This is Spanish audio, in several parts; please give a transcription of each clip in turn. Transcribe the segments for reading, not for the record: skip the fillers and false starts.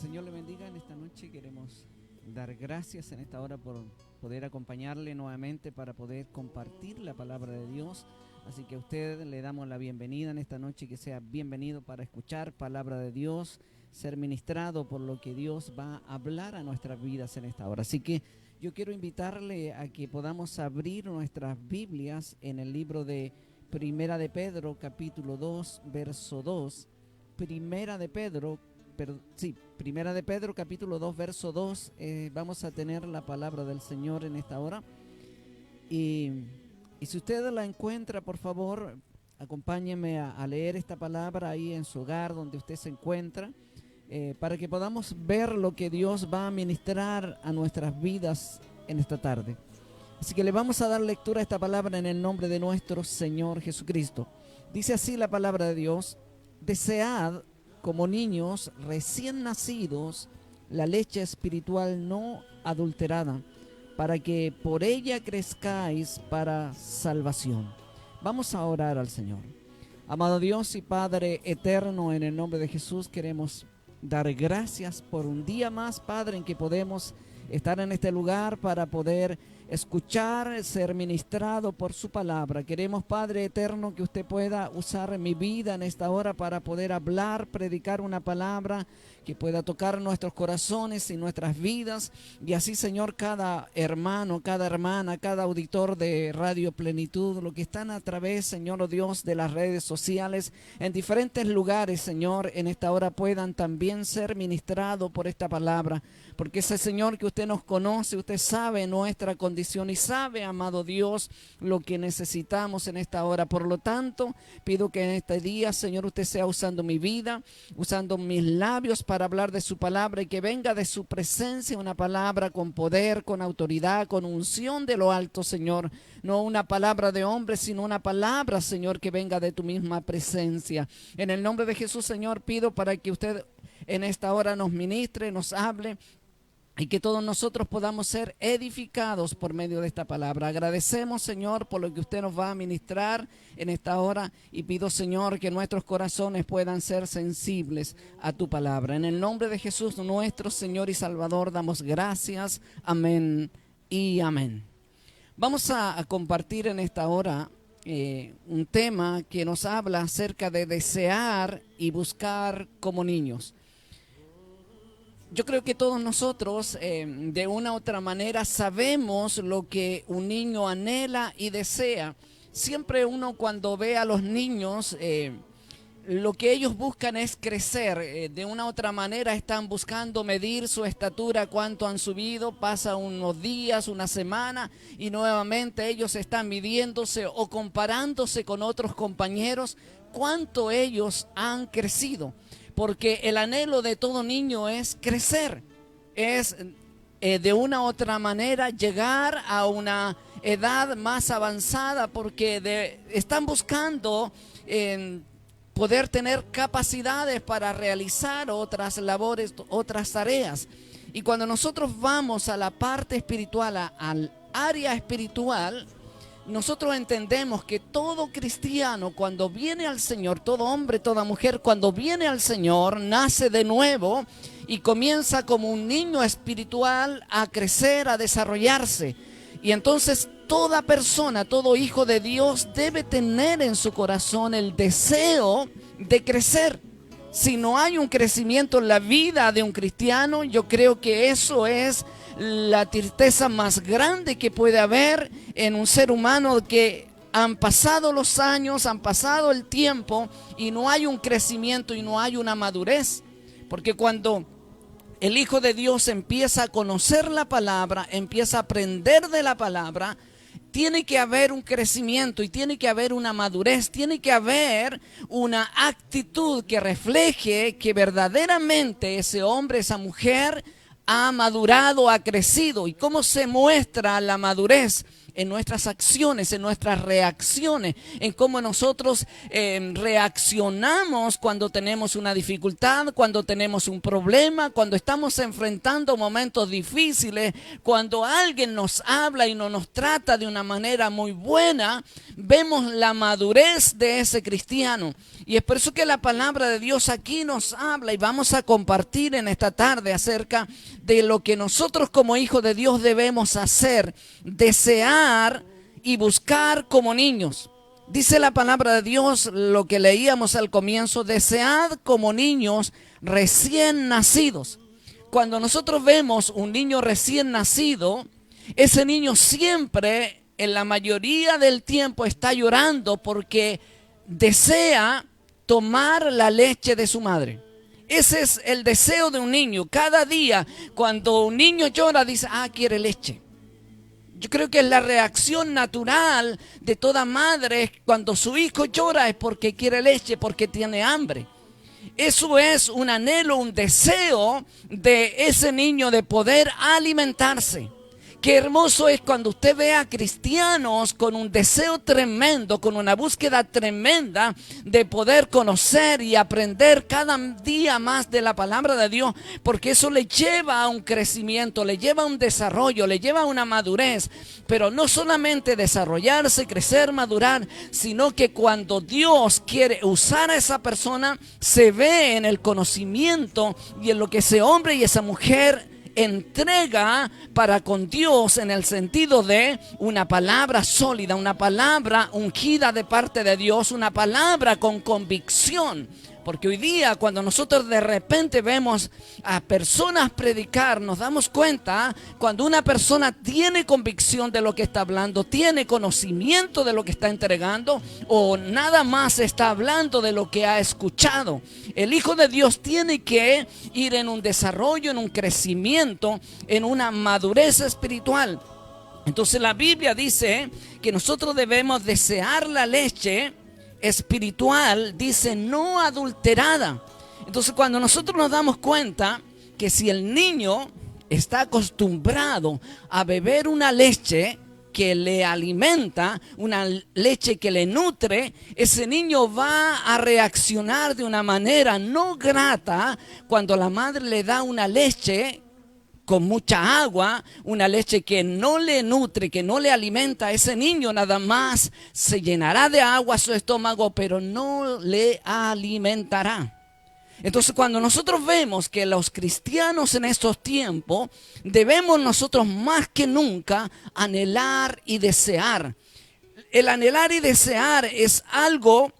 Señor le bendiga en esta noche. Queremos dar gracias en esta hora por poder acompañarle nuevamente para poder compartir la palabra de Dios. Así que a usted le damos la bienvenida en esta noche, que sea bienvenido para escuchar palabra de Dios, ser ministrado por lo que Dios va a hablar a nuestras vidas en esta hora. Así que yo quiero invitarle a que podamos abrir nuestras Biblias en el libro de Primera de Pedro, capítulo 2, verso 2. Primera de Pedro, capítulo 2, verso 2. Vamos a tener la palabra del Señor en esta hora. Y si usted la encuentra, por favor, acompáñeme a leer esta palabra ahí en su hogar, donde usted se encuentra, para que podamos ver lo que Dios va a ministrar a nuestras vidas en esta tarde. Así que le vamos a dar lectura a esta palabra en el nombre de nuestro Señor Jesucristo. Dice así la palabra de Dios: desead como niños recién nacidos la leche espiritual no adulterada, para que por ella crezcáis para salvación. Vamos a orar al Señor. Amado Dios y Padre eterno, en el nombre de Jesús queremos dar gracias por un día más, Padre, en que podemos estar en este lugar para poder escuchar, ser ministrado por su palabra. Queremos, Padre eterno, que usted pueda usar mi vida en esta hora para poder hablar, predicar una palabra que pueda tocar nuestros corazones y nuestras vidas. Y así, Señor, cada hermano, cada hermana, cada auditor de Radio Plenitud, lo que están a través, Señor, oh Dios, de las redes sociales, en diferentes lugares, Señor, en esta hora puedan también ser ministrados por esta palabra. Porque ese Señor que usted nos conoce, usted sabe nuestra condición y sabe, amado Dios, lo que necesitamos en esta hora. Por lo tanto, pido que en este día, Señor, usted sea usando mi vida, usando mis labios para hablar de su palabra, y que venga de su presencia una palabra con poder, con autoridad, con unción de lo alto, Señor. No una palabra de hombre, sino una palabra, Señor, que venga de tu misma presencia. En el nombre de Jesús, Señor, pido para que usted en esta hora nos ministre, nos hable, y que todos nosotros podamos ser edificados por medio de esta palabra. Agradecemos, Señor, por lo que usted nos va a ministrar en esta hora, y pido, Señor, que nuestros corazones puedan ser sensibles a tu palabra. En el nombre de Jesús, nuestro Señor y Salvador, damos gracias. Amén y amén. Vamos a compartir en esta hora un tema que nos habla acerca de desear y buscar como niños. Yo creo que todos nosotros de una u otra manera sabemos lo que un niño anhela y desea. Siempre uno, cuando ve a los niños, lo que ellos buscan es crecer. De una u otra manera están buscando medir su estatura, cuánto han subido. Pasa unos días, una semana, y nuevamente ellos están midiéndose o comparándose con otros compañeros, cuánto ellos han crecido. Porque el anhelo de todo niño es crecer, es de una u otra manera llegar a una edad más avanzada, porque están buscando poder tener capacidades para realizar otras labores, otras tareas. Y cuando nosotros vamos a la parte espiritual, al área espiritual, nosotros entendemos que todo cristiano, cuando viene al Señor, todo hombre, toda mujer, cuando viene al Señor, nace de nuevo y comienza como un niño espiritual a crecer, a desarrollarse. Y entonces toda persona, todo hijo de Dios debe tener en su corazón el deseo de crecer. Si no hay un crecimiento en la vida de un cristiano, yo creo que eso es la tristeza más grande que puede haber en un ser humano, que han pasado los años, han pasado el tiempo y no hay un crecimiento y no hay una madurez. Porque cuando el Hijo de Dios empieza a conocer la palabra, empieza a aprender de la palabra, tiene que haber un crecimiento y tiene que haber una madurez, tiene que haber una actitud que refleje que verdaderamente ese hombre, esa mujer ha madurado, ha crecido. ¿Y cómo se muestra la madurez? en nuestras acciones, en nuestras reacciones, en cómo nosotros reaccionamos cuando tenemos una dificultad, cuando tenemos un problema, cuando estamos enfrentando momentos difíciles, cuando alguien nos habla y no nos trata de una manera muy buena. Vemos la madurez de ese cristiano. Y es por eso que la palabra de Dios aquí nos habla, y vamos a compartir en esta tarde acerca de lo que nosotros como hijos de Dios debemos hacer: desear y buscar como niños. Dice la palabra de Dios, lo que leíamos al comienzo: desead como niños recién nacidos. Cuando nosotros vemos un niño recién nacido, ese niño siempre, en la mayoría del tiempo, está llorando porque desea tomar la leche de su madre. Ese es el deseo de un niño. Cada día, cuando un niño llora, dice: quiere leche. Yo creo que es la reacción natural de toda madre. Cuando su hijo llora es porque quiere leche, porque tiene hambre. Eso es un anhelo, un deseo de ese niño de poder alimentarse. Qué hermoso es cuando usted ve a cristianos con un deseo tremendo, con una búsqueda tremenda de poder conocer y aprender cada día más de la palabra de Dios, porque eso le lleva a un crecimiento, le lleva a un desarrollo, le lleva a una madurez. Pero no solamente desarrollarse, crecer, madurar, sino que cuando Dios quiere usar a esa persona, se ve en el conocimiento y en lo que ese hombre y esa mujer entrega para con Dios, en el sentido de una palabra sólida, una palabra ungida de parte de Dios, una palabra con convicción. Porque hoy día, cuando nosotros de repente vemos a personas predicar, nos damos cuenta cuando una persona tiene convicción de lo que está hablando, tiene conocimiento de lo que está entregando, o nada más está hablando de lo que ha escuchado. El Hijo de Dios tiene que ir en un desarrollo, en un crecimiento, en una madurez espiritual. Entonces la Biblia dice que nosotros debemos desear la leche espiritual, dice, no adulterada. Entonces, cuando nosotros nos damos cuenta que si el niño está acostumbrado a beber una leche que le alimenta, una leche que le nutre, ese niño va a reaccionar de una manera no grata cuando la madre le da una leche con mucha agua, una leche que no le nutre, que no le alimenta. A ese niño nada más se llenará de agua su estómago, pero no le alimentará. Entonces, cuando nosotros vemos que los cristianos en estos tiempos debemos nosotros más que nunca anhelar y desear. El anhelar y desear es algo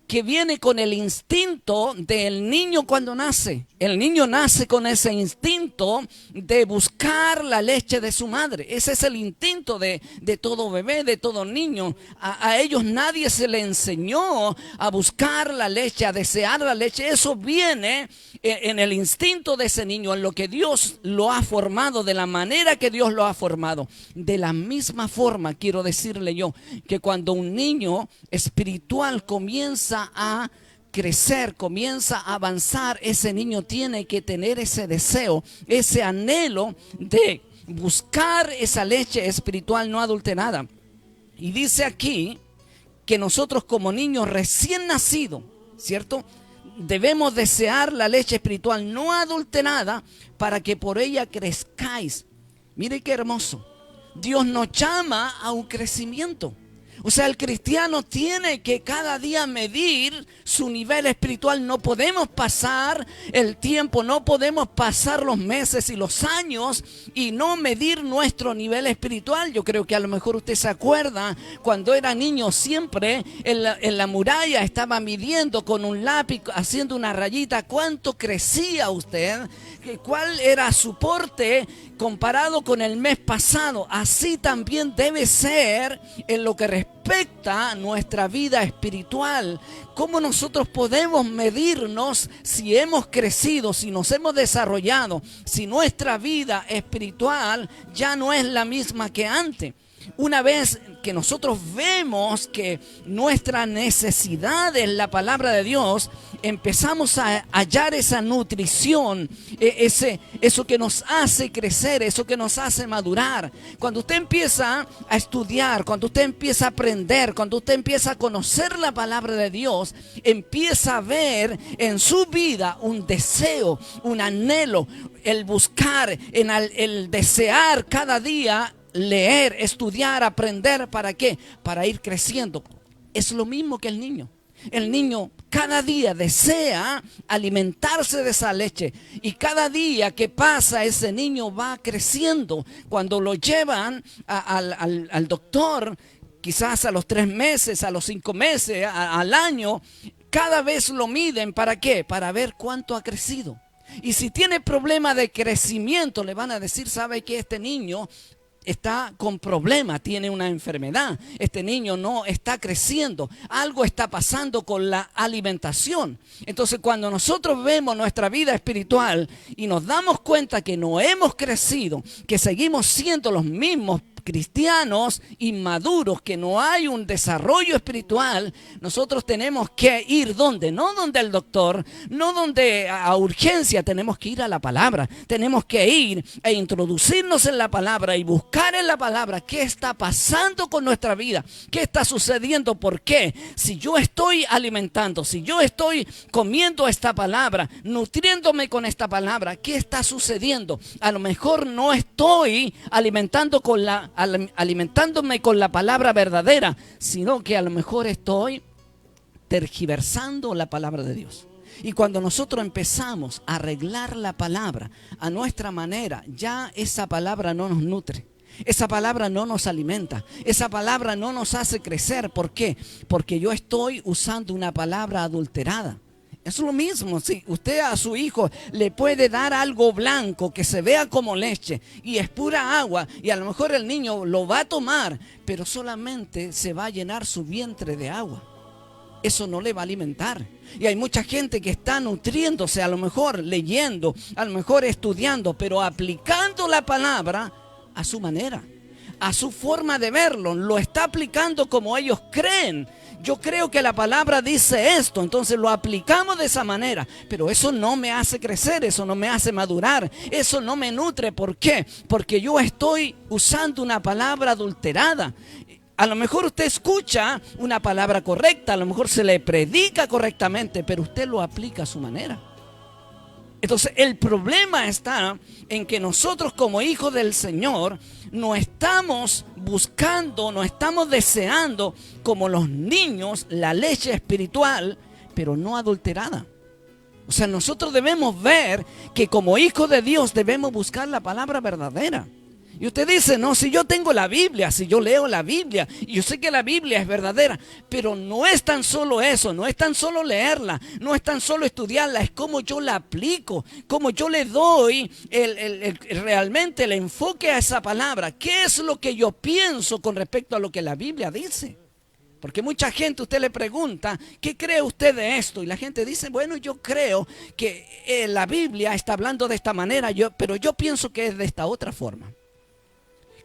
que viene con el instinto del niño cuando nace. El niño nace con ese instinto de buscar la leche de su madre. Ese es el instinto de todo bebé, de todo niño. A ellos nadie se le enseñó a buscar la leche, a desear la leche. Eso viene en el instinto de ese niño, en lo que Dios lo ha formado, de la manera que Dios lo ha formado. De la misma forma, quiero decirle yo, que cuando un niño espiritual comienza a crecer, comienza a avanzar, ese niño tiene que tener ese deseo, ese anhelo de buscar esa leche espiritual no adulterada. Y dice aquí que nosotros como niños recién nacidos, ¿cierto?, debemos desear la leche espiritual no adulterada para que por ella crezcáis. Mire qué hermoso. Dios nos llama a un crecimiento. O sea, el cristiano tiene que cada día medir su nivel espiritual. No podemos pasar el tiempo, no podemos pasar los meses y los años y no medir nuestro nivel espiritual. Yo creo que a lo mejor usted se acuerda, cuando era niño siempre en la muralla estaba midiendo con un lápiz, haciendo una rayita, cuánto crecía usted, cuál era su porte comparado con el mes pasado. Así también debe ser en lo que respecta a nuestra vida espiritual. ¿Cómo nosotros podemos medirnos si hemos crecido, si nos hemos desarrollado, si nuestra vida espiritual ya no es la misma que antes? Una vez que nosotros vemos que nuestra necesidad es la palabra de Dios, empezamos a hallar esa nutrición, eso que nos hace crecer, eso que nos hace madurar. Cuando usted empieza a estudiar, cuando usted empieza a aprender, cuando usted empieza a conocer la palabra de Dios, empieza a ver en su vida un deseo, un anhelo, el buscar, el desear cada día leer, estudiar, aprender. ¿Para qué? Para ir creciendo. Es lo mismo que el niño. El niño cada día desea alimentarse de esa leche, y cada día que pasa ese niño va creciendo. Cuando lo llevan al doctor, quizás a los 3 meses, a los 5 meses, al año, cada vez lo miden. ¿Para qué? Para ver cuánto ha crecido. Y si tiene problema de crecimiento, le van a decir, ¿sabe qué? Este niño está con problemas, tiene una enfermedad, este niño no está creciendo, algo está pasando con la alimentación. Entonces, cuando nosotros vemos nuestra vida espiritual y nos damos cuenta que no hemos crecido, que seguimos siendo los mismos cristianos inmaduros, que no hay un desarrollo espiritual, nosotros tenemos que ir ¿dónde? No donde el doctor, no donde a urgencia, tenemos que ir a la palabra, tenemos que ir a introducirnos en la palabra y buscar en la palabra qué está pasando con nuestra vida, qué está sucediendo, por qué. Si yo estoy alimentando, si yo estoy comiendo esta palabra, nutriéndome con esta palabra, ¿qué está sucediendo? A lo mejor no estoy alimentándome con la palabra verdadera, sino que a lo mejor estoy tergiversando la palabra de Dios. Y cuando nosotros empezamos a arreglar la palabra a nuestra manera, ya esa palabra no nos nutre, esa palabra no nos alimenta, esa palabra no nos hace crecer. ¿Por qué? Porque yo estoy usando una palabra adulterada. Es lo mismo, si usted a su hijo le puede dar algo blanco que se vea como leche y es pura agua, y a lo mejor el niño lo va a tomar, pero solamente se va a llenar su vientre de agua. Eso no le va a alimentar. Y hay mucha gente que está nutriéndose, a lo mejor leyendo, a lo mejor estudiando, pero aplicando la palabra a su manera, a su forma de verlo. Lo está aplicando como ellos creen. Yo creo que la palabra dice esto, entonces lo aplicamos de esa manera, pero eso no me hace crecer, eso no me hace madurar, eso no me nutre. ¿Por qué? Porque yo estoy usando una palabra adulterada. A lo mejor usted escucha una palabra correcta, a lo mejor se le predica correctamente, pero usted lo aplica a su manera. Entonces el problema está en que nosotros como hijos del Señor no estamos buscando, no estamos deseando como los niños la leche espiritual, pero no adulterada. O sea, nosotros debemos ver que como hijos de Dios debemos buscar la palabra verdadera. Y usted dice, no, si yo tengo la Biblia, si yo leo la Biblia, y yo sé que la Biblia es verdadera, pero no es tan solo eso, no es tan solo leerla, no es tan solo estudiarla, es cómo yo la aplico, cómo yo le doy realmente el enfoque a esa palabra. ¿Qué es lo que yo pienso con respecto a lo que la Biblia dice? Porque mucha gente, usted le pregunta, ¿qué cree usted de esto? Y la gente dice, bueno, yo creo que la Biblia está hablando de esta manera, pero yo pienso que es de esta otra forma.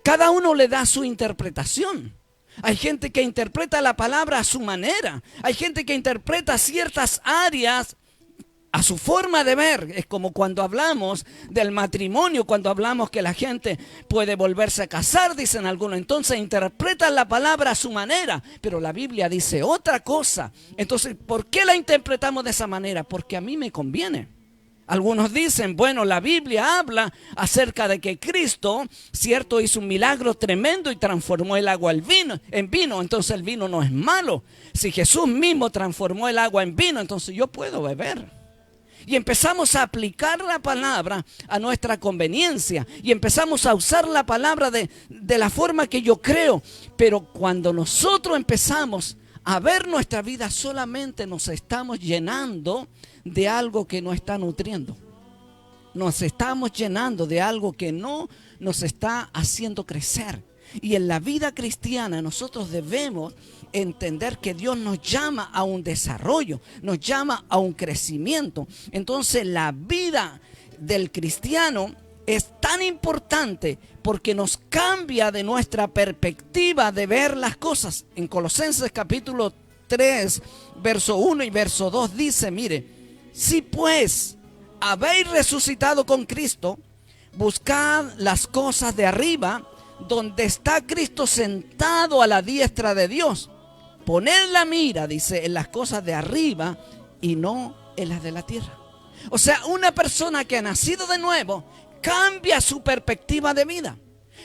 Cada uno le da su interpretación. Hay gente que interpreta la palabra a su manera. Hay gente que interpreta ciertas áreas a su forma de ver. Es como cuando hablamos del matrimonio, cuando hablamos que la gente puede volverse a casar, dicen algunos. Entonces interpretan la palabra a su manera, pero la Biblia dice otra cosa. Entonces, ¿por qué la interpretamos de esa manera? Porque a mí me conviene. Algunos dicen, bueno, la Biblia habla acerca de que Cristo, cierto, hizo un milagro tremendo y transformó el agua en vino, entonces el vino no es malo. Si Jesús mismo transformó el agua en vino, entonces yo puedo beber. Y empezamos a aplicar la palabra a nuestra conveniencia y empezamos a usar la palabra de la forma que yo creo. Pero cuando nosotros empezamos a ver nuestra vida, solamente nos estamos llenando de algo que no está nutriendo. Nos estamos llenando de algo que no nos está haciendo crecer. Y en la vida cristiana nosotros debemos entender que Dios nos llama a un desarrollo, nos llama a un crecimiento. Entonces la vida del cristiano es tan importante porque nos cambia de nuestra perspectiva de ver las cosas. En Colosenses capítulo 3, verso 1 y verso 2 dice, mire, si pues habéis resucitado con Cristo, buscad las cosas de arriba, donde está Cristo sentado a la diestra de Dios. Poned la mira, dice, en las cosas de arriba y no en las de la tierra. O sea, una persona que ha nacido de nuevo cambia su perspectiva de vida.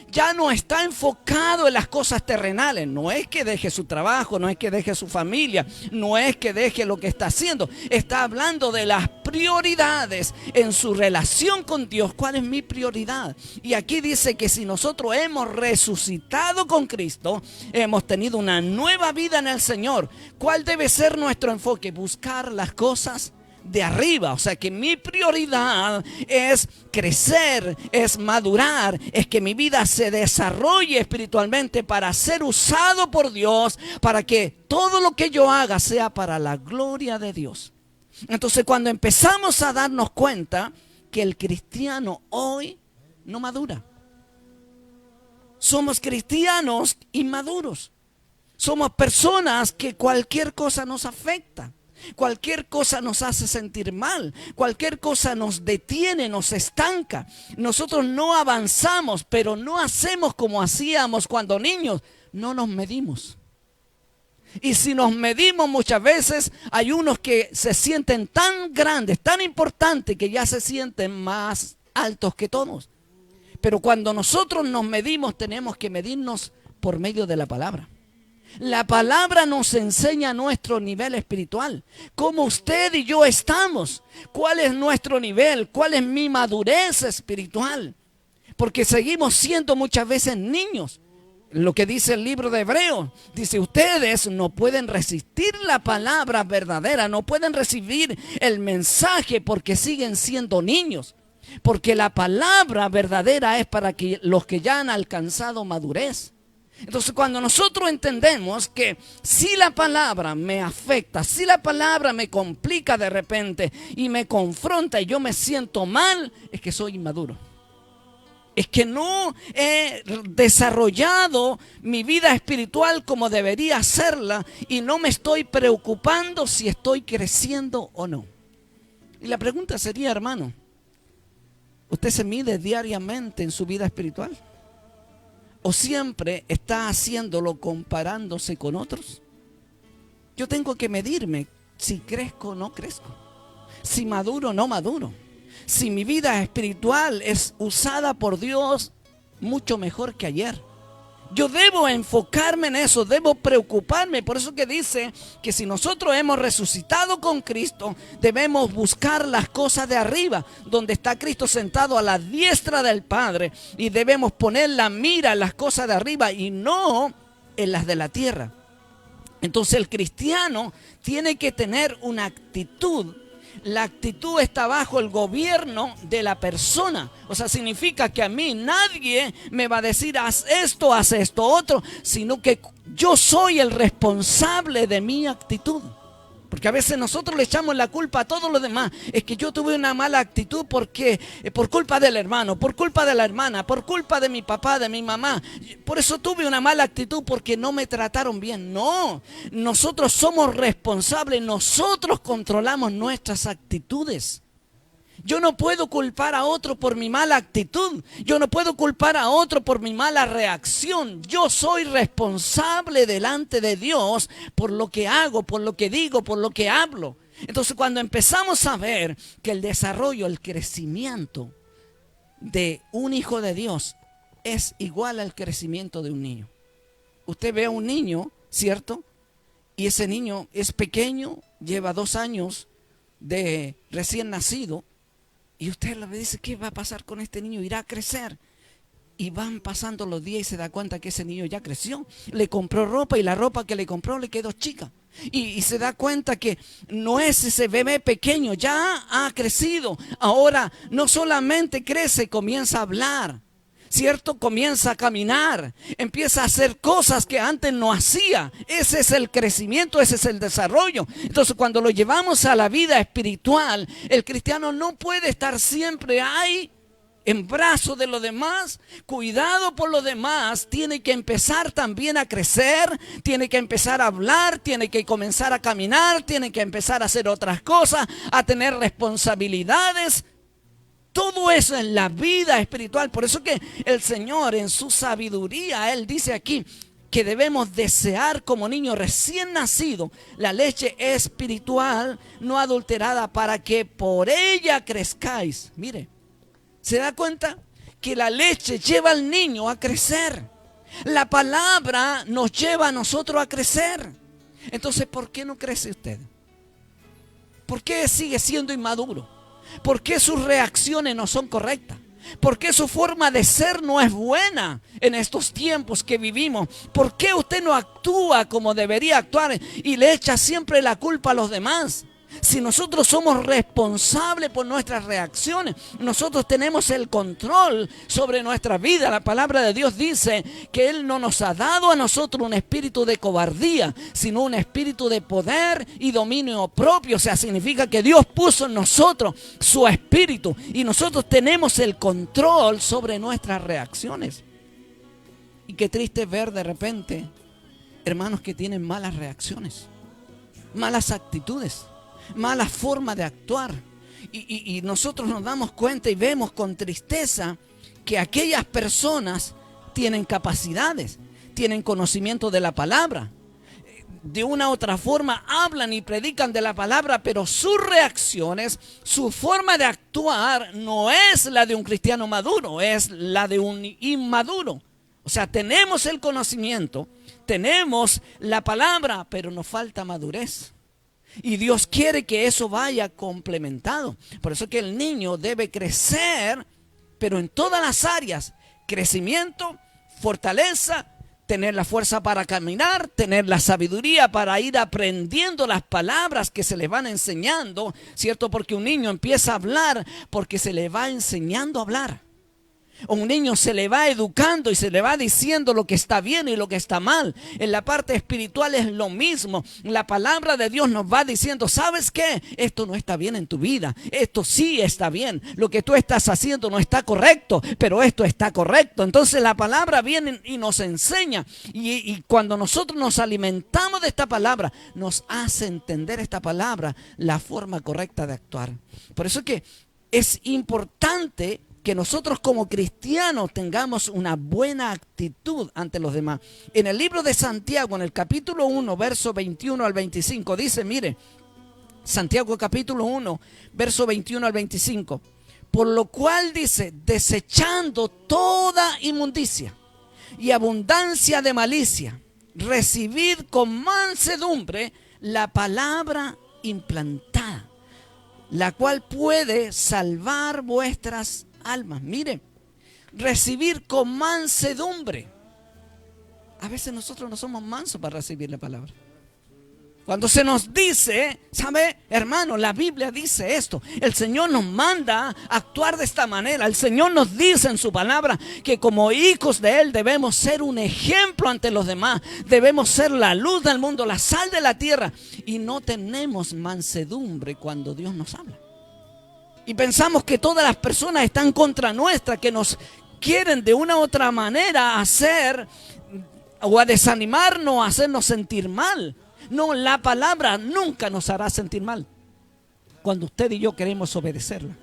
Ya no está enfocado en las cosas terrenales. No es que deje su trabajo, no es que deje su familia, no es que deje lo que está haciendo. Está hablando de las prioridades en su relación con Dios. ¿Cuál es mi prioridad? Y aquí dice que si nosotros hemos resucitado con Cristo, hemos tenido una nueva vida en el Señor. ¿Cuál debe ser nuestro enfoque? Buscar las cosas de arriba. O sea que mi prioridad es crecer, es madurar, es que mi vida se desarrolle espiritualmente para ser usado por Dios, para que todo lo que yo haga sea para la gloria de Dios. Entonces, cuando empezamos a darnos cuenta que el cristiano hoy no madura, somos cristianos inmaduros, somos personas que cualquier cosa nos afecta. Cualquier cosa nos hace sentir mal, cualquier cosa nos detiene, nos estanca. Nosotros no avanzamos, pero no hacemos como hacíamos cuando niños. No nos medimos. Y si nos medimos muchas veces, hay unos que se sienten tan grandes, tan importantes, que ya se sienten más altos que todos. Pero cuando nosotros nos medimos, tenemos que medirnos por medio de la palabra. La palabra nos enseña nuestro nivel espiritual, cómo usted y yo estamos, cuál es nuestro nivel, cuál es mi madurez espiritual, porque seguimos siendo muchas veces niños. Lo que dice el libro de Hebreos, dice, ustedes no pueden resistir la palabra verdadera, no pueden recibir el mensaje porque siguen siendo niños, porque la palabra verdadera es para que los que ya han alcanzado madurez. Entonces, cuando nosotros entendemos que si la palabra me afecta, si la palabra me complica de repente y me confronta y yo me siento mal, es que soy inmaduro. Es que no he desarrollado mi vida espiritual como debería hacerla y no me estoy preocupando si estoy creciendo o no. Y la pregunta sería, hermano, ¿usted se mide diariamente en su vida espiritual? ¿O siempre está haciéndolo comparándose con otros? Yo tengo que medirme si crezco o no crezco, si maduro o no maduro, si mi vida espiritual es usada por Dios mucho mejor que ayer. Yo debo enfocarme en eso, debo preocuparme. Por eso que dice que si nosotros hemos resucitado con Cristo, debemos buscar las cosas de arriba, donde está Cristo sentado a la diestra del Padre. Y debemos poner la mira en las cosas de arriba y no en las de la tierra. Entonces el cristiano tiene que tener una actitud. La actitud está bajo el gobierno de la persona. O sea, significa que a mí nadie me va a decir haz esto otro, sino que yo soy el responsable de mi actitud. Porque a veces nosotros le echamos la culpa a todos los demás. Es que yo tuve una mala actitud porque por culpa del hermano, por culpa de la hermana, por culpa de mi papá, de mi mamá. Por eso tuve una mala actitud porque no me trataron bien. No, nosotros somos responsables, nosotros controlamos nuestras actitudes. Yo no puedo culpar a otro por mi mala actitud. Yo no puedo culpar a otro por mi mala reacción. Yo soy responsable delante de Dios por lo que hago, por lo que digo, por lo que hablo. Entonces, cuando empezamos a ver que el desarrollo, el crecimiento de un hijo de Dios es igual al crecimiento de un niño. Usted ve a un niño, ¿cierto? Y ese niño es pequeño, lleva 2 años de recién nacido. Y usted le dice, ¿qué va a pasar con este niño? Irá a crecer. Y van pasando los días y se da cuenta que ese niño ya creció. Le compró ropa y la ropa que le compró le quedó chica. Y se da cuenta que no es ese bebé pequeño, ya ha crecido. Ahora no solamente crece, comienza a hablar, ¿cierto? Comienza a caminar, empieza a hacer cosas que antes no hacía. Ese es el crecimiento, ese es el desarrollo. Entonces, cuando lo llevamos a la vida espiritual, el cristiano no puede estar siempre ahí en brazos de los demás, cuidado por los demás, tiene que empezar también a crecer, tiene que empezar a hablar, tiene que comenzar a caminar, tiene que empezar a hacer otras cosas, a tener responsabilidades. Todo eso en la vida espiritual. Por eso que el Señor en su sabiduría, Él dice aquí que debemos desear como niño recién nacido la leche espiritual no adulterada para que por ella crezcáis. Mire, ¿se da cuenta? Que la leche lleva al niño a crecer. La palabra nos lleva a nosotros a crecer. Entonces, ¿por qué no crece usted? ¿Por qué sigue siendo inmaduro? ¿Por qué sus reacciones no son correctas? ¿Por qué su forma de ser no es buena en estos tiempos que vivimos? ¿Por qué usted no actúa como debería actuar y le echa siempre la culpa a los demás? Si nosotros somos responsables por nuestras reacciones, nosotros tenemos el control sobre nuestra vida. La palabra de Dios dice que Él no nos ha dado a nosotros un espíritu de cobardía, sino un espíritu de poder y dominio propio. O sea, significa que Dios puso en nosotros su espíritu y nosotros tenemos el control sobre nuestras reacciones. Y qué triste ver de repente hermanos que tienen malas reacciones, malas actitudes, mala forma de actuar, y nosotros nos damos cuenta y vemos con tristeza que aquellas personas tienen capacidades, tienen conocimiento de la palabra, de una u otra forma hablan y predican de la palabra, pero sus reacciones, su forma de actuar no es la de un cristiano maduro, es la de un inmaduro. O sea, tenemos el conocimiento, tenemos la palabra, pero nos falta madurez. Y Dios quiere que eso vaya complementado. Por eso que el niño debe crecer, pero en todas las áreas. Crecimiento, fortaleza, tener la fuerza para caminar, tener la sabiduría para ir aprendiendo las palabras que se le van enseñando, ¿cierto? Porque un niño empieza a hablar porque se le va enseñando a hablar. A un niño se le va educando y se le va diciendo lo que está bien y lo que está mal. En la parte espiritual es lo mismo. La palabra de Dios nos va diciendo, ¿sabes qué? Esto no está bien en tu vida. Esto sí está bien. Lo que tú estás haciendo no está correcto, pero esto está correcto. Entonces la palabra viene y nos enseña. Y cuando nosotros nos alimentamos de esta palabra, nos hace entender esta palabra, la forma correcta de actuar. Por eso es que es importante que nosotros como cristianos tengamos una buena actitud ante los demás. En el libro de Santiago, en el capítulo 1, verso 21 al 25, dice, mire, Santiago capítulo 1, verso 21 al 25, por lo cual dice, desechando toda inmundicia y abundancia de malicia, recibid con mansedumbre la palabra implantada, la cual puede salvar vuestras almas. Mire, recibir con mansedumbre. A veces nosotros no somos mansos para recibir la palabra. Cuando se nos dice, ¿sabe, hermano? La Biblia dice esto. El Señor nos manda a actuar de esta manera. El Señor nos dice en su palabra que como hijos de Él debemos ser un ejemplo ante los demás. Debemos ser la luz del mundo, la sal de la tierra. Y no tenemos mansedumbre cuando Dios nos habla. Y pensamos que todas las personas están contra nuestra, que nos quieren de una u otra manera hacer o a desanimarnos, a hacernos sentir mal. No, la palabra nunca nos hará sentir mal cuando usted y yo queremos obedecerla.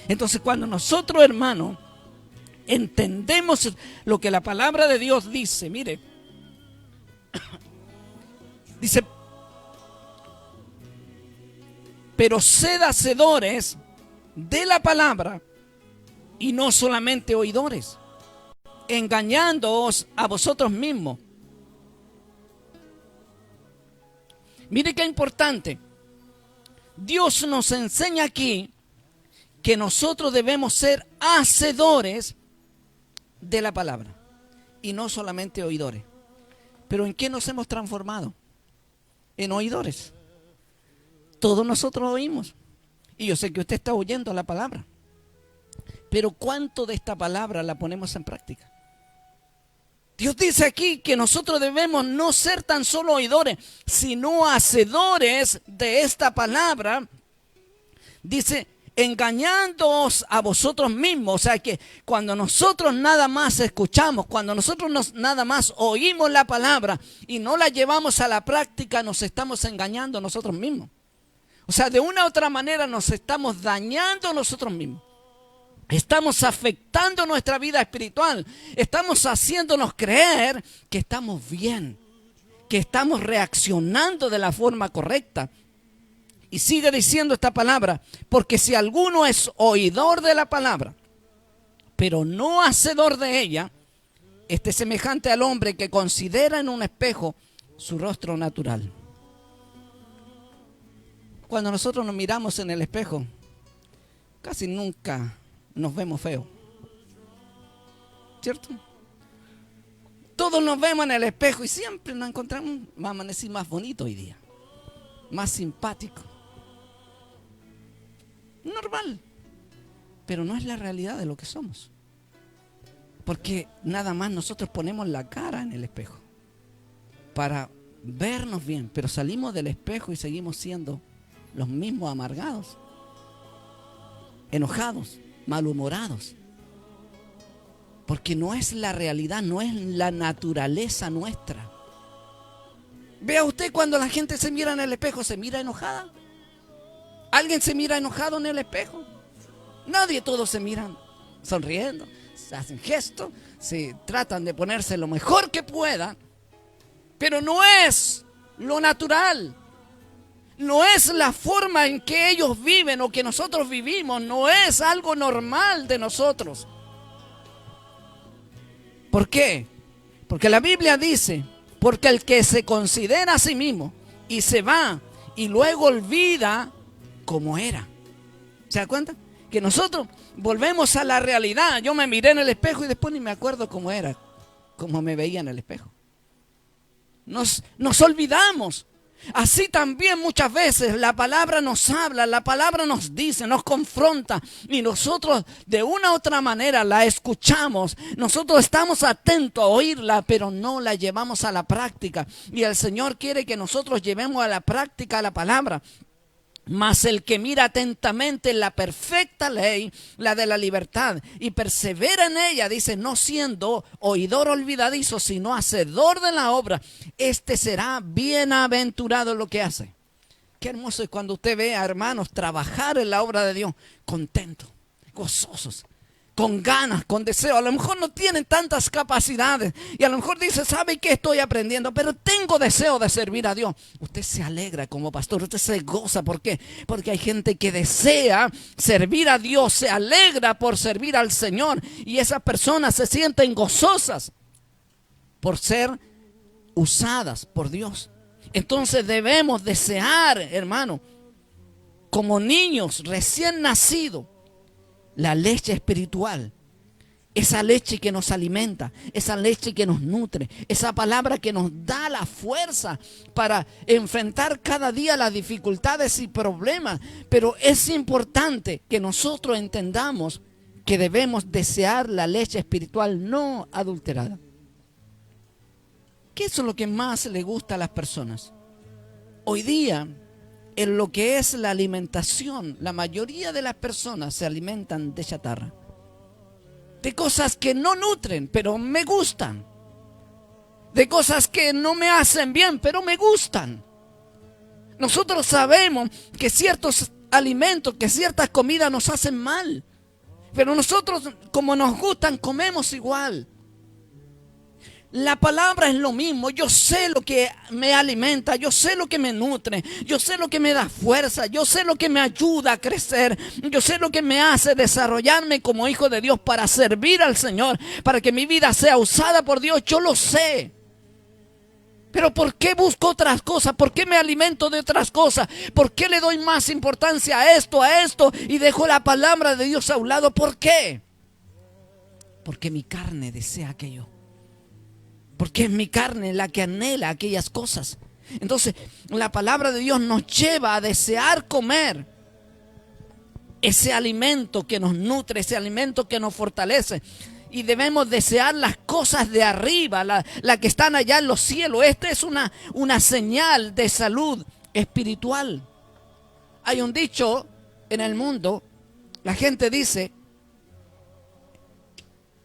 Entonces, cuando nosotros, hermanos, entendemos lo que la palabra de Dios dice, mire, dice, pero sed hacedores de la palabra y no solamente oidores, engañándoos a vosotros mismos. Mire qué importante. Dios nos enseña aquí que nosotros debemos ser hacedores de la palabra y no solamente oidores. ¿Pero en qué nos hemos transformado? En oidores. Todos nosotros oímos. Y yo sé que usted está oyendo la palabra. Pero ¿cuánto de esta palabra la ponemos en práctica? Dios dice aquí que nosotros debemos no ser tan solo oidores, sino hacedores de esta palabra. Dice, engañándoos a vosotros mismos. O sea que cuando nosotros nada más escuchamos, cuando nosotros nada más oímos la palabra y no la llevamos a la práctica, nos estamos engañando a nosotros mismos. O sea, de una u otra manera nos estamos dañando a nosotros mismos. Estamos afectando nuestra vida espiritual. Estamos haciéndonos creer que estamos bien, que estamos reaccionando de la forma correcta. Y sigue diciendo esta palabra, porque si alguno es oidor de la palabra, pero no hacedor de ella, este es semejante al hombre que considera en un espejo su rostro natural. Cuando nosotros nos miramos en el espejo, casi nunca nos vemos feos, ¿cierto? Todos nos vemos en el espejo y siempre nos encontramos, va a amanecer más bonito hoy día, más simpático, normal, pero no es la realidad de lo que somos, porque nada más nosotros ponemos la cara en el espejo para vernos bien, pero salimos del espejo y seguimos siendo los mismos amargados, enojados, malhumorados, porque no es la realidad, no es la naturaleza nuestra. Vea usted cuando la gente se mira en el espejo, ¿se mira enojada? ¿Alguien se mira enojado en el espejo? Nadie, todos se miran sonriendo, se hacen gestos, se tratan de ponerse lo mejor que puedan, pero no es lo natural. No es la forma en que ellos viven o que nosotros vivimos. No es algo normal de nosotros. ¿Por qué? Porque la Biblia dice, porque el que se considera a sí mismo y se va y luego olvida cómo era. ¿Se da cuenta? Que nosotros volvemos a la realidad. Yo me miré en el espejo y después ni me acuerdo cómo era, cómo me veía en el espejo. Nos olvidamos. Así también muchas veces la palabra nos habla, la palabra nos dice, nos confronta y nosotros de una u otra manera la escuchamos. Nosotros estamos atentos a oírla, pero no la llevamos a la práctica. Y el Señor quiere que nosotros llevemos a la práctica la palabra. Mas el que mira atentamente en la perfecta ley, la de la libertad, y persevera en ella, dice, no siendo oidor olvidadizo, sino hacedor de la obra, este será bienaventurado en lo que hace. Qué hermoso es cuando usted ve a hermanos trabajar en la obra de Dios, contentos, gozosos, con ganas, con deseo. A lo mejor no tienen tantas capacidades y a lo mejor dice, ¿sabe qué estoy aprendiendo? Pero tengo deseo de servir a Dios. Usted se alegra como pastor, usted se goza. ¿Por qué? Porque hay gente que desea servir a Dios, se alegra por servir al Señor y esas personas se sienten gozosas por ser usadas por Dios. Entonces debemos desear, hermano, como niños recién nacidos, la leche espiritual, esa leche que nos alimenta, esa leche que nos nutre, esa palabra que nos da la fuerza para enfrentar cada día las dificultades y problemas. Pero es importante que nosotros entendamos que debemos desear la leche espiritual no adulterada. ¿Qué es lo que más le gusta a las personas? Hoy día, en lo que es la alimentación, la mayoría de las personas se alimentan de chatarra, de cosas que no nutren, pero me gustan, de cosas que no me hacen bien, pero me gustan. Nosotros sabemos que ciertos alimentos, que ciertas comidas nos hacen mal, pero nosotros, como nos gustan, comemos igual. La palabra es lo mismo. Yo sé lo que me alimenta, yo sé lo que me nutre, yo sé lo que me da fuerza, yo sé lo que me ayuda a crecer, yo sé lo que me hace desarrollarme como hijo de Dios para servir al Señor, para que mi vida sea usada por Dios. Yo lo sé. Pero ¿por qué busco otras cosas? ¿Por qué me alimento de otras cosas? ¿Por qué le doy más importancia a esto y dejo la palabra de Dios a un lado? ¿Por qué? Porque mi carne desea aquello. Porque es mi carne la que anhela aquellas cosas. Entonces, la palabra de Dios nos lleva a desear comer ese alimento que nos nutre, ese alimento que nos fortalece. Y debemos desear las cosas de arriba, la que están allá en los cielos. Esta es una señal de salud espiritual. Hay un dicho en el mundo La gente dice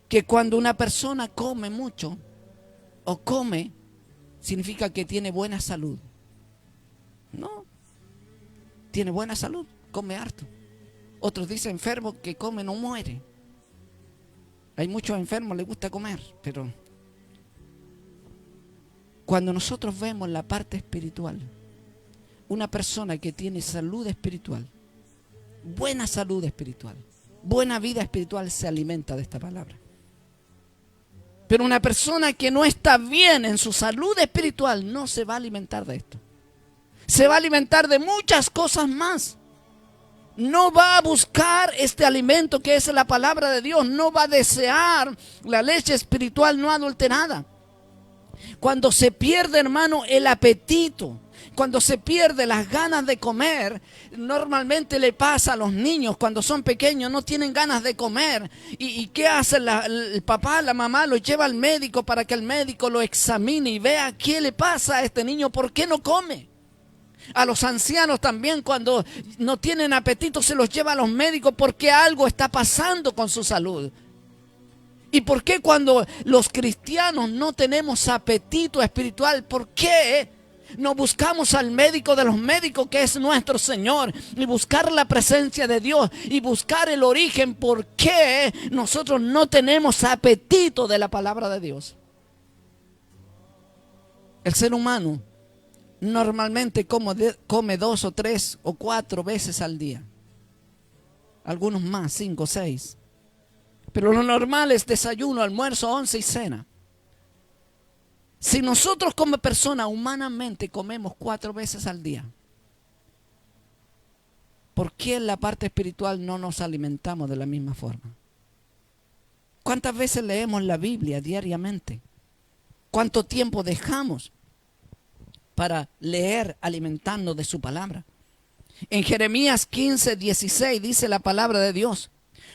que cuando una persona come mucho o come, significa que tiene buena salud. No, tiene buena salud, come harto. Otros dicen enfermo que come no muere. Hay muchos enfermos, les gusta comer, pero cuando nosotros vemos la parte espiritual, una persona que tiene salud espiritual, buena salud espiritual, buena vida espiritual, se alimenta de esta palabra. Pero una persona que no está bien en su salud espiritual no se va a alimentar de esto. Se va a alimentar de muchas cosas más. No va a buscar este alimento que es la palabra de Dios. No va a desear la leche espiritual no adulterada. Cuando se pierde, hermano, el apetito, cuando se pierde las ganas de comer, normalmente le pasa a los niños cuando son pequeños, no tienen ganas de comer. ¿Y qué hace el papá, la mamá? Lo lleva al médico para que el médico lo examine y vea qué le pasa a este niño, por qué no come. A los ancianos también, cuando no tienen apetito, se los lleva a los médicos porque algo está pasando con su salud. ¿Y por qué cuando los cristianos no tenemos apetito espiritual? ¿Por qué no buscamos al médico de los médicos, que es nuestro Señor, y buscar la presencia de Dios y buscar el origen? ¿Por qué nosotros no tenemos apetito de la palabra de Dios? El ser humano normalmente come 2 o 3 o 4 veces al día. Algunos más, 5 o 6. Pero lo normal es desayuno, almuerzo, once y cena. Si nosotros como persona humanamente comemos 4 veces al día, ¿por qué en la parte espiritual no nos alimentamos de la misma forma? ¿Cuántas veces leemos la Biblia diariamente? ¿Cuánto tiempo dejamos para leer, alimentarnos de su palabra? En Jeremías 15:16 dice la palabra de Dios: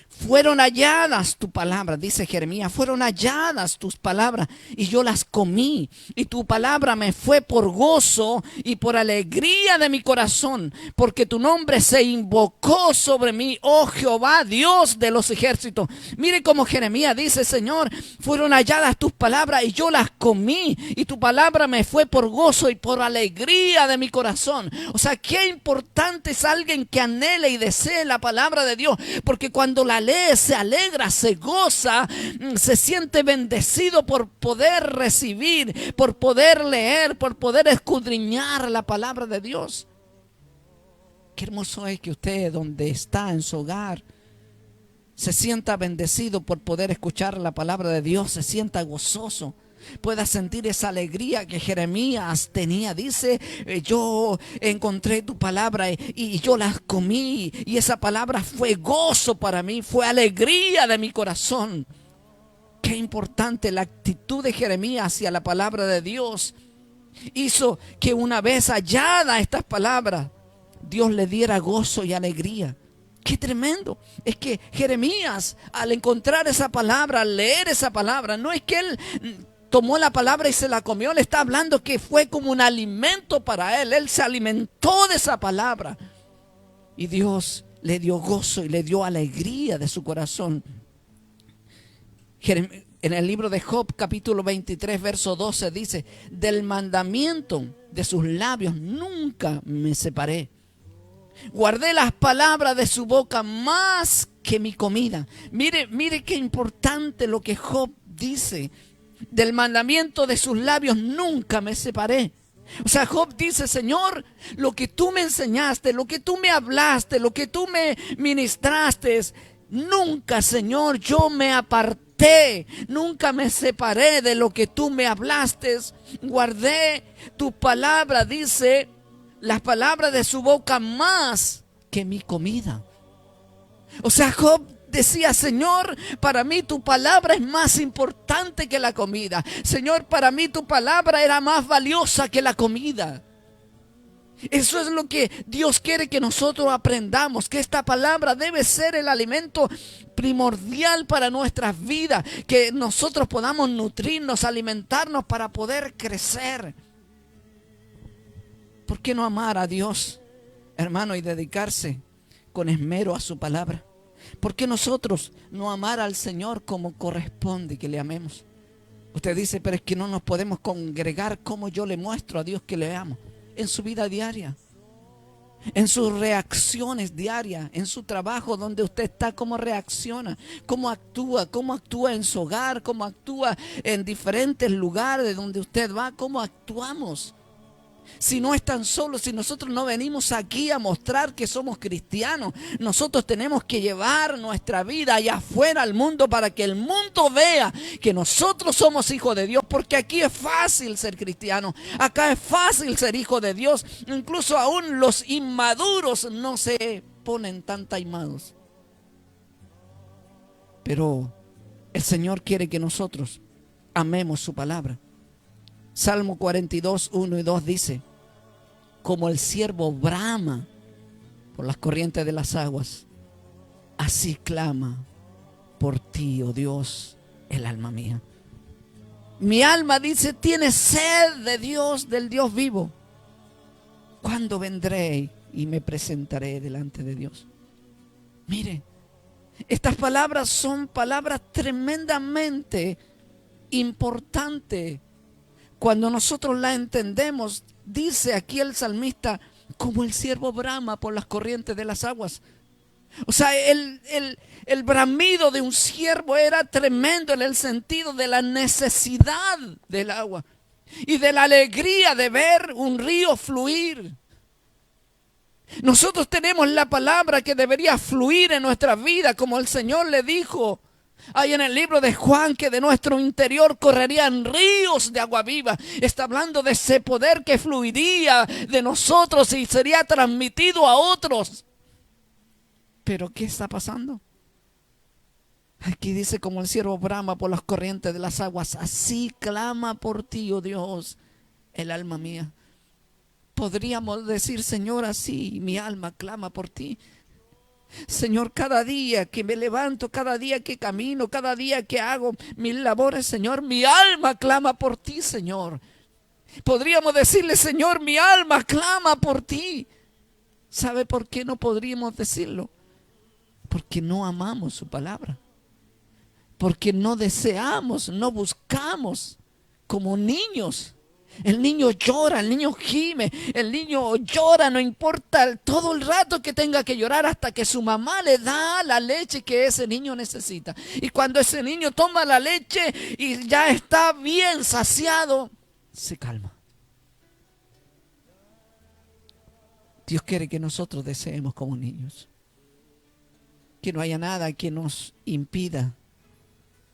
fueron halladas tu palabra, dice Jeremías, fueron halladas tus palabras y yo las comí, y tu palabra me fue por gozo y por alegría de mi corazón, porque tu nombre se invocó sobre mí, oh Jehová, Dios de los ejércitos. Mire cómo Jeremías dice: Señor, fueron halladas tus palabras y yo las comí, y tu palabra me fue por gozo y por alegría de mi corazón. O sea, qué importante es alguien que anhele y desee la palabra de Dios, porque cuando la lee, se alegra, se goza, se siente bendecido por poder recibir, por poder leer, por poder escudriñar la palabra de Dios. Qué hermoso es que usted, donde está en su hogar, se sienta bendecido por poder escuchar la palabra de Dios, se sienta gozoso, pueda sentir esa alegría que Jeremías tenía. Dice: yo encontré tu palabra y yo las comí, y esa palabra fue gozo para mí, fue alegría de mi corazón. Qué importante la actitud de Jeremías hacia la palabra de Dios. Hizo que una vez hallada estas palabras, Dios le diera gozo y alegría. Qué tremendo es que Jeremías, al encontrar esa palabra, al leer esa palabra, no es que él tomó la palabra y se la comió, le está hablando que fue como un alimento para él. Él se alimentó de esa palabra y Dios le dio gozo y le dio alegría de su corazón. En el libro de Job, capítulo 23, verso 12, dice: del mandamiento de sus labios nunca me separé. Guardé las palabras de su boca más que mi comida. Mire qué importante lo que Job dice: del mandamiento de sus labios nunca me separé. O sea, Job dice: Señor, lo que tú me enseñaste, lo que tú me hablaste, lo que tú me ministraste, nunca, Señor, yo me aparté, nunca me separé de lo que tú me hablaste. Guardé tu palabra, dice, las palabras de su boca más que mi comida. O sea, Job decía: Señor, para mí tu palabra es más importante que la comida. Señor, para mí tu palabra era más valiosa que la comida. Eso es lo que Dios quiere que nosotros aprendamos, que esta palabra debe ser el alimento primordial para nuestras vidas, que nosotros podamos nutrirnos, alimentarnos para poder crecer. ¿Por qué no amar a Dios, hermano, y dedicarse con esmero a su palabra? ¿Por qué nosotros no amar al Señor como corresponde que le amemos? Usted dice, pero es que no nos podemos congregar. ¿Cómo yo le muestro a Dios que le amo? En su vida diaria, en sus reacciones diarias, en su trabajo donde usted está, cómo reacciona, cómo actúa en su hogar, cómo actúa en diferentes lugares donde usted va, cómo actuamos. Si no están solos, si nosotros no venimos aquí a mostrar que somos cristianos, nosotros tenemos que llevar nuestra vida allá afuera al mundo para que el mundo vea que nosotros somos hijos de Dios, porque aquí es fácil ser cristiano, acá es fácil ser hijo de Dios, incluso aún los inmaduros no se ponen tan taimados. Pero el Señor quiere que nosotros amemos su palabra. Salmo 42, 1 y 2 dice: como el ciervo brama por las corrientes de las aguas, así clama por ti, oh Dios, el alma mía. Mi alma, dice, tiene sed de Dios, del Dios vivo. ¿Cuándo vendré y me presentaré delante de Dios? Mire, estas palabras son palabras tremendamente importantes. Cuando nosotros la entendemos, dice aquí el salmista, como el ciervo brama por las corrientes de las aguas. O sea, el bramido de un ciervo era tremendo en el sentido de la necesidad del agua y de la alegría de ver un río fluir. Nosotros tenemos la palabra que debería fluir en nuestra vida, como el Señor le dijo ahí en el libro de Juan, que de nuestro interior correrían ríos de agua viva. Está hablando de ese poder que fluiría de nosotros y sería transmitido a otros. Pero ¿qué está pasando? Aquí dice, como el ciervo brama por las corrientes de las aguas, así clama por ti, oh Dios, el alma mía. Podríamos decir, Señor, así mi alma clama por ti. Señor, cada día que me levanto, cada día que camino, cada día que hago mis labores, Señor, mi alma clama por ti, Señor. Podríamos decirle, Señor, mi alma clama por ti. ¿Sabe por qué no podríamos decirlo? Porque no amamos su palabra. Porque no deseamos, no buscamos como niños. El niño llora, el niño gime, el niño llora, no importa todo el rato que tenga que llorar hasta que su mamá le da la leche que ese niño necesita. Y cuando ese niño toma la leche y ya está bien saciado, se calma. Dios quiere que nosotros deseemos como niños. Que no haya nada que nos impida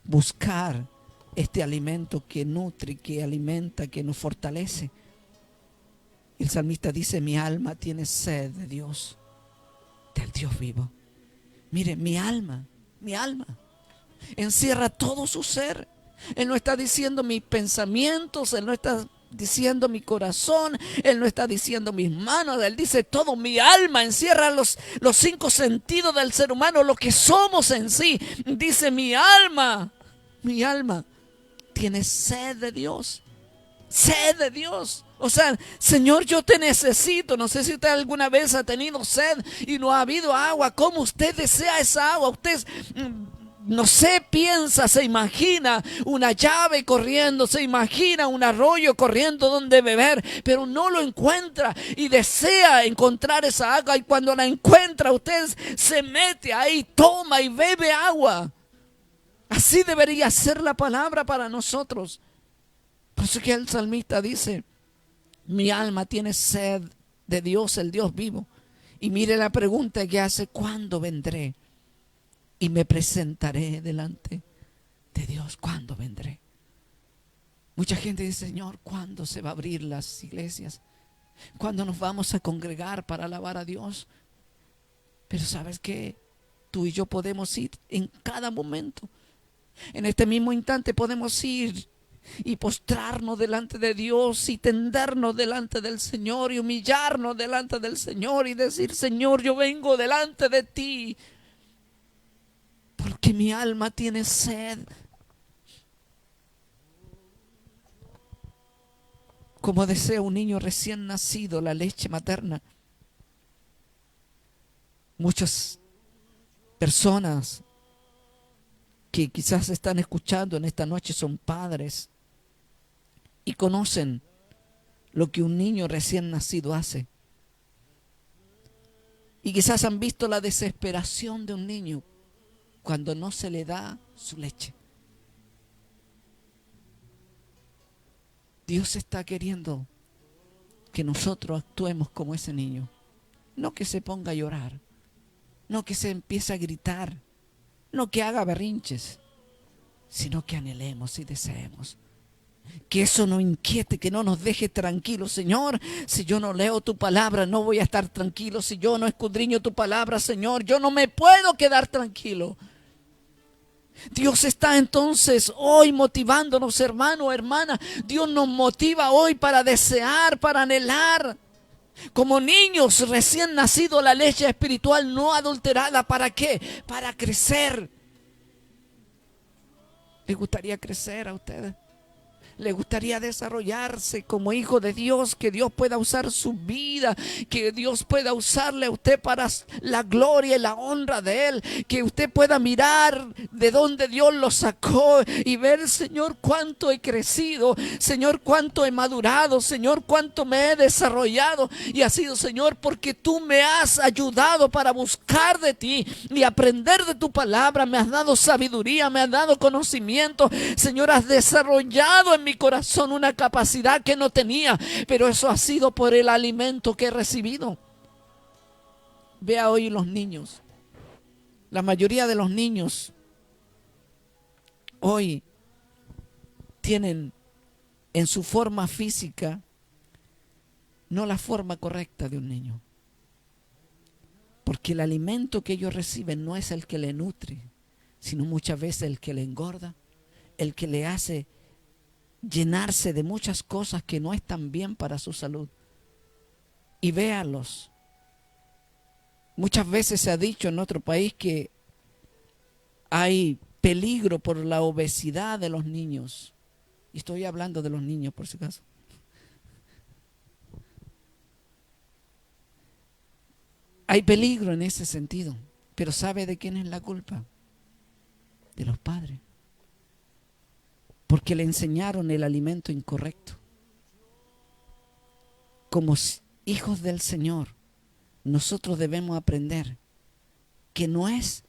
buscar este alimento que nutre, que alimenta, que nos fortalece. El salmista dice, mi alma tiene sed de Dios, del Dios vivo. Mire, mi alma encierra todo su ser. Él no está diciendo mis pensamientos, Él no está diciendo mi corazón, Él no está diciendo mis manos, Él dice todo. Mi alma encierra los 5 sentidos del ser humano, lo que somos en sí. Dice mi alma tiene sed de Dios. Sed de Dios. O sea, Señor, yo te necesito. No sé si usted alguna vez ha tenido sed y no ha habido agua. ¿Cómo usted desea esa agua? Usted, no sé, piensa, se imagina una llave corriendo, se imagina un arroyo corriendo donde beber, pero no lo encuentra y desea encontrar esa agua. Y cuando la encuentra, usted se mete ahí, toma y bebe agua. Así debería ser la palabra para nosotros. Por eso que el salmista dice, mi alma tiene sed de Dios, el Dios vivo. Y mire la pregunta que hace, ¿cuándo vendré y me presentaré delante de Dios? ¿Cuándo vendré? Mucha gente dice, Señor, ¿cuándo se va a abrir las iglesias? ¿Cuándo nos vamos a congregar para alabar a Dios? Pero ¿sabes qué? Tú y yo podemos ir en cada momento. En este mismo instante podemos ir y postrarnos delante de Dios y tendernos delante del Señor y humillarnos delante del Señor y decir, Señor, yo vengo delante de ti porque mi alma tiene sed. Como desea un niño recién nacido la leche materna. Muchas personas que quizás están escuchando en esta noche son padres y conocen lo que un niño recién nacido hace. Y quizás han visto la desesperación de un niño cuando no se le da su leche. Dios está queriendo que nosotros actuemos como ese niño. No que se ponga a llorar, no que se empiece a gritar, no que haga berrinches, sino que anhelemos y deseemos. Que eso nos inquiete, que no nos deje tranquilos. Señor, si yo no leo tu palabra, no voy a estar tranquilo. Si yo no escudriño tu palabra, Señor, yo no me puedo quedar tranquilo. Dios está entonces hoy motivándonos, hermano, hermana. Dios nos motiva hoy para desear, para anhelar. Como niños recién nacidos, la leche espiritual no adulterada. ¿Para qué? Para crecer. ¿Le gustaría crecer a ustedes? ¿Le gustaría desarrollarse como hijo de Dios? Que Dios pueda usar su vida, que Dios pueda usarle a usted para la gloria y la honra de Él, que usted pueda mirar de dónde Dios lo sacó y ver, Señor, cuánto he crecido, Señor, cuánto he madurado, Señor, cuánto me he desarrollado. Y ha sido, Señor, porque tú me has ayudado para buscar de ti y aprender de tu palabra. Me has dado sabiduría, me has dado conocimiento, Señor, has desarrollado en mi corazón una capacidad que no tenía, pero eso ha sido por el alimento que he recibido. Vea hoy los niños. La mayoría de los niños hoy tienen en su forma física no la forma correcta de un niño, porque el alimento que ellos reciben no es el que le nutre, sino muchas veces el que le engorda, el que le hace llenarse de muchas cosas que no están bien para su salud. Y véanlos. Muchas veces se ha dicho en nuestro país que hay peligro por la obesidad de los niños. Y estoy hablando de los niños, por si acaso. Hay peligro en ese sentido. Pero ¿sabe de quién es la culpa? De los padres. Porque le enseñaron el alimento incorrecto. Como hijos del Señor, nosotros debemos aprender que no es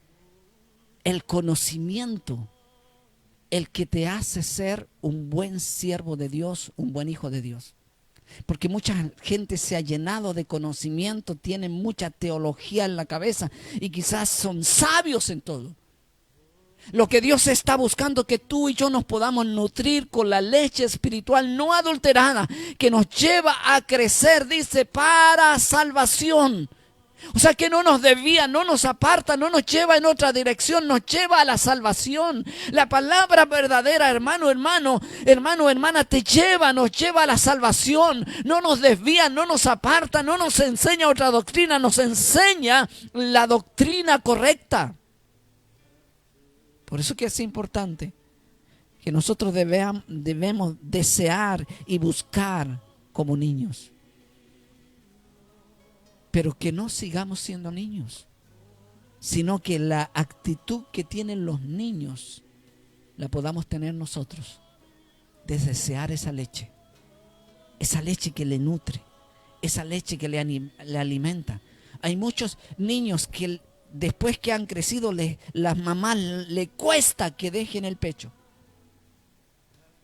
el conocimiento el que te hace ser un buen siervo de Dios, un buen hijo de Dios. Porque mucha gente se ha llenado de conocimiento, tienen mucha teología en la cabeza y quizás son sabios en todo. Lo que Dios está buscando que tú y yo nos podamos nutrir con la leche espiritual no adulterada, que nos lleva a crecer, dice, para salvación. O sea, que no nos desvía, no nos aparta, no nos lleva en otra dirección, nos lleva a la salvación. La palabra verdadera, hermano, hermana, te lleva, nos lleva a la salvación. No nos desvía, no nos aparta, no nos enseña otra doctrina, nos enseña la doctrina correcta. Por eso que es importante que nosotros debemos desear y buscar como niños. Pero que no sigamos siendo niños, sino que la actitud que tienen los niños la podamos tener nosotros, de desear esa leche que le nutre, esa leche que le alimenta. Hay muchos niños que después que han crecido, las mamás le cuesta que dejen el pecho.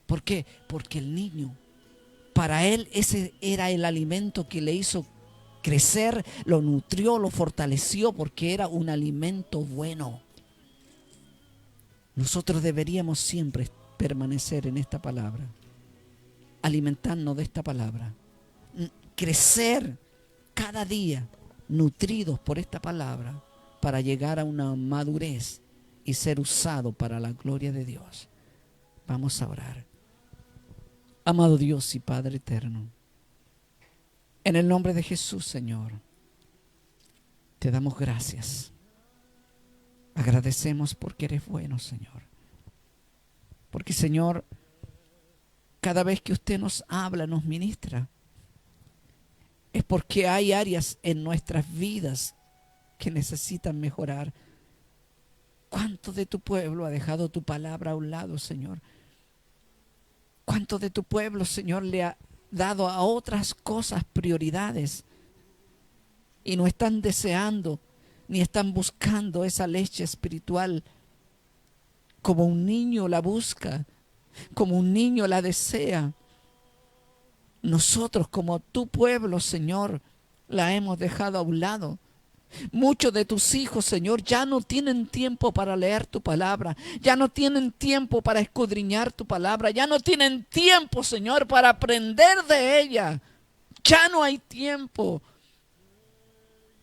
¿Por qué? Porque el niño, para él ese era el alimento que le hizo crecer, lo nutrió, lo fortaleció, porque era un alimento bueno. Nosotros deberíamos siempre permanecer en esta palabra, alimentarnos de esta palabra, crecer cada día nutridos por esta palabra, para llegar a una madurez y ser usado para la gloria de Dios. Vamos a orar. Amado Dios y Padre eterno, en el nombre de Jesús, Señor, te damos gracias. Agradecemos porque eres bueno, Señor. Porque, Señor, cada vez que usted nos habla, nos ministra, es porque hay áreas en nuestras vidas que necesitan mejorar. ¿Cuánto de tu pueblo ha dejado tu palabra a un lado, Señor? ¿Cuánto de tu pueblo, Señor, le ha dado a otras cosas prioridades y no están deseando ni están buscando esa leche espiritual como un niño la busca, como un niño la desea? Nosotros como tu pueblo, Señor, la hemos dejado a un lado. Muchos de tus hijos, Señor, ya no tienen tiempo para leer tu palabra, ya no tienen tiempo para escudriñar tu palabra, ya no tienen tiempo, Señor, para aprender de ella. Ya no hay tiempo.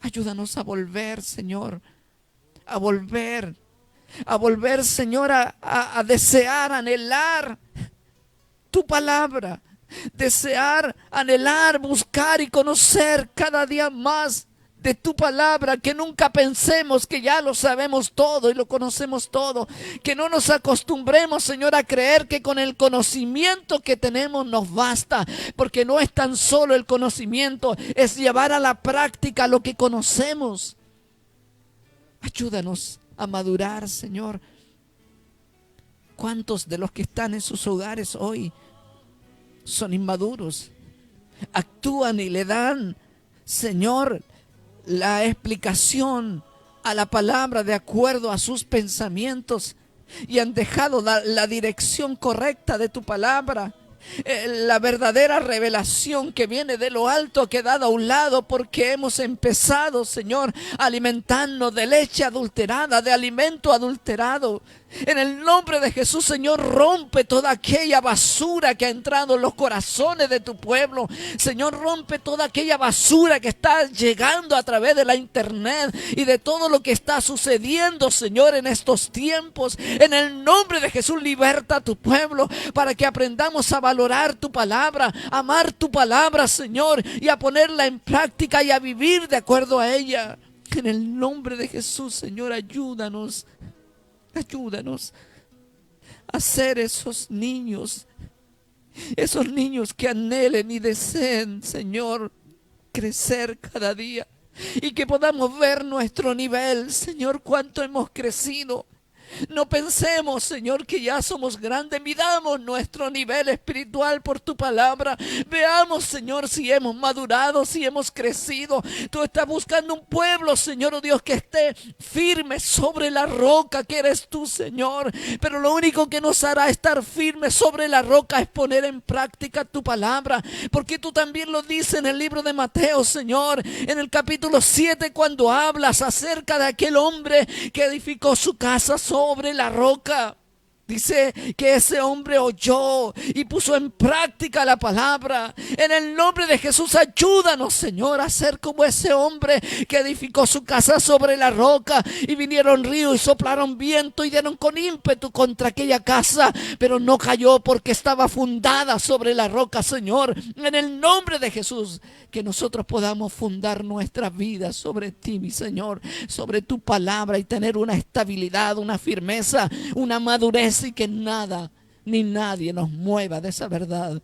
Ayúdanos a volver, Señor, a volver, Señor, a desear, anhelar tu palabra, desear, anhelar, buscar y conocer cada día más de tu palabra, que nunca pensemos que ya lo sabemos todo y lo conocemos todo, que no nos acostumbremos, Señor, a creer que con el conocimiento que tenemos nos basta, porque no es tan solo el conocimiento, es llevar a la práctica lo que conocemos. Ayúdanos a madurar, Señor. ¿Cuántos de los que están en sus hogares hoy son inmaduros? Actúan y le dan, Señor, la explicación a la palabra de acuerdo a sus pensamientos y han dejado la dirección correcta de tu palabra. La verdadera revelación que viene de lo alto ha quedado a un lado porque hemos empezado, Señor, a alimentarnos de leche adulterada, de alimento adulterado. En el nombre de Jesús, Señor, rompe toda aquella basura que ha entrado en los corazones de tu pueblo. Señor, rompe toda aquella basura que está llegando a través de la internet y de todo lo que está sucediendo, Señor, en estos tiempos. En el nombre de Jesús, liberta a tu pueblo para que aprendamos a valorar tu palabra, a amar tu palabra, Señor, y a ponerla en práctica y a vivir de acuerdo a ella. En el nombre de Jesús, Señor, ayúdanos. Ayúdanos a ser esos niños que anhelen y deseen, Señor, crecer cada día y que podamos ver nuestro nivel, Señor, cuánto hemos crecido. No pensemos, Señor, que ya somos grandes. Midamos nuestro nivel espiritual por tu palabra. Veamos, Señor, si hemos madurado, si hemos crecido. Tú estás buscando un pueblo, Señor, oh Dios, que esté firme sobre la roca que eres tú, Señor. Pero lo único que nos hará estar firme sobre la roca es poner en práctica tu palabra. Porque tú también lo dices en el libro de Mateo, Señor, en el capítulo 7, cuando hablas acerca de aquel hombre que edificó su casa sobre la roca. Dice que ese hombre oyó y puso en práctica la palabra. En el nombre de Jesús, ayúdanos, Señor, a ser como ese hombre que edificó su casa sobre la roca. Y vinieron ríos y soplaron viento y dieron con ímpetu contra aquella casa, pero no cayó porque estaba fundada sobre la roca, Señor. En el nombre de Jesús, que nosotros podamos fundar nuestra vida sobre ti, mi Señor, sobre tu palabra y tener una estabilidad, una firmeza, una madurez y que nada ni nadie nos mueva de esa verdad.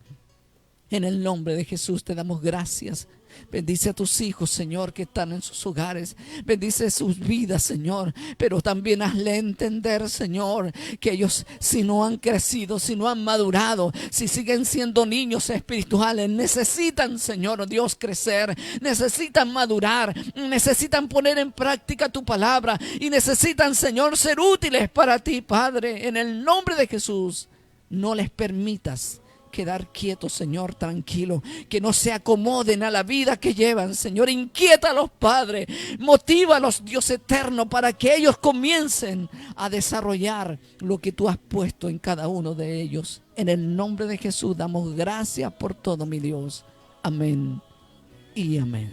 En el nombre de Jesús te damos gracias. Bendice a tus hijos, Señor, que están en sus hogares. Bendice sus vidas, Señor. Pero también hazle entender, Señor, que ellos, si no han crecido, si no han madurado, si siguen siendo niños espirituales, necesitan, Señor Dios, crecer. Necesitan madurar. Necesitan poner en práctica tu palabra. Y necesitan, Señor, ser útiles para ti, Padre. En el nombre de Jesús, no les permitas quedar quietos, Señor, tranquilo, que no se acomoden a la vida que llevan, Señor. Inquiétalos, Padre, motívalos, Dios eterno, para que ellos comiencen a desarrollar lo que tú has puesto en cada uno de ellos. En el nombre de Jesús damos gracias por todo, mi Dios. Amén y amén.